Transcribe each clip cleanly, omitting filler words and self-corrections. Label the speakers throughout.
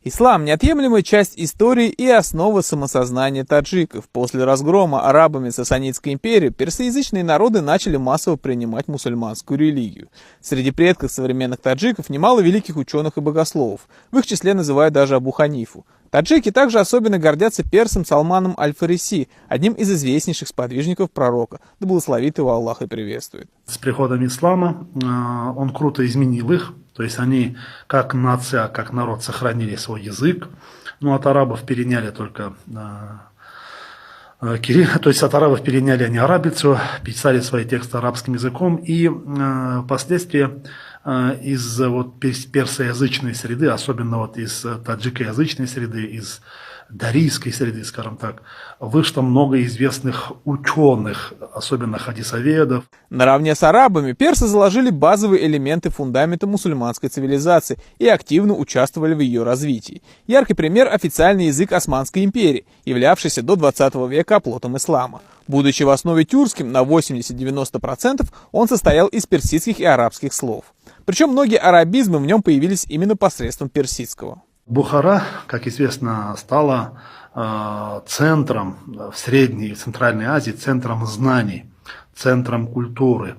Speaker 1: Ислам – неотъемлемая часть истории и основа самосознания таджиков. После разгрома арабами Сасанидской империи персоязычные народы начали массово принимать мусульманскую религию. Среди предков современных таджиков немало великих ученых и богословов. В их числе называют даже Абу Ханифу. Таджики также особенно гордятся персом Салманом Аль-Фариси, одним из известнейших сподвижников пророка. Да благословит его Аллах и приветствует.
Speaker 2: С приходом ислама он круто изменил их. То есть они, как нация, как народ, сохранили свой язык. Но от арабов переняли только то есть от арабов переняли они арабицу, писали свои тексты арабским языком. И впоследствии из персоязычной среды, особенно из таджикоязычной среды, из дарийской среды, скажем так, вышло много известных ученых, особенно хадисоведов.
Speaker 1: Наравне с арабами персы заложили базовые элементы фундамента мусульманской цивилизации и активно участвовали в ее развитии. Яркий пример – официальный язык Османской империи, являвшийся до 20 века оплотом ислама. Будучи в основе тюркским на 80-90%, он состоял из персидских и арабских слов. Причем многие арабизмы в нем появились именно посредством персидского.
Speaker 2: Бухара, как известно, стала центром в Средней и Центральной Азии, центром знаний, центром культуры,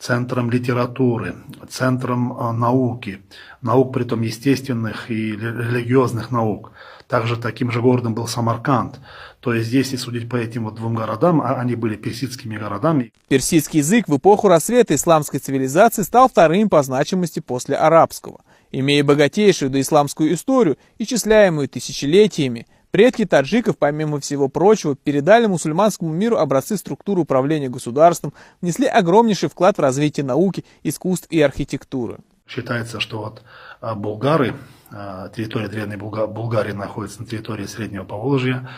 Speaker 2: центром литературы, центром науки, наук притом естественных и религиозных наук. Также таким же городом был Самарканд. То есть здесь, если судить по этим двум городам, они были персидскими городами.
Speaker 1: Персидский язык в эпоху расцвета исламской цивилизации стал вторым по значимости после арабского. Имея богатейшую доисламскую историю, исчисляемую тысячелетиями, предки таджиков, помимо всего прочего, передали мусульманскому миру образцы структуры управления государством, внесли огромнейший вклад в развитие науки, искусств и архитектуры.
Speaker 2: Считается, что булгары, территория древней Булгарии находится на территории Среднего Поволжья.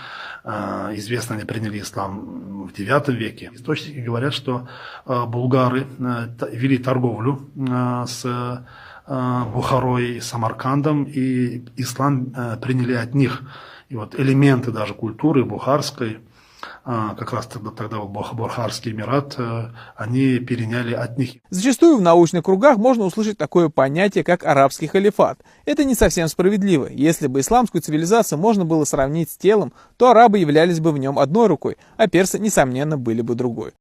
Speaker 2: Известно, они приняли ислам в IX веке. Источники говорят, что булгары вели торговлю с Бухарой, Самаркандом, и ислам приняли от них. И элементы даже культуры бухарской, как раз тогда Бухарский Эмират, они переняли от них.
Speaker 1: Зачастую в научных кругах можно услышать такое понятие, как арабский халифат. Это не совсем справедливо. Если бы исламскую цивилизацию можно было сравнить с телом, то арабы являлись бы в нем одной рукой, а персы, несомненно, были бы другой.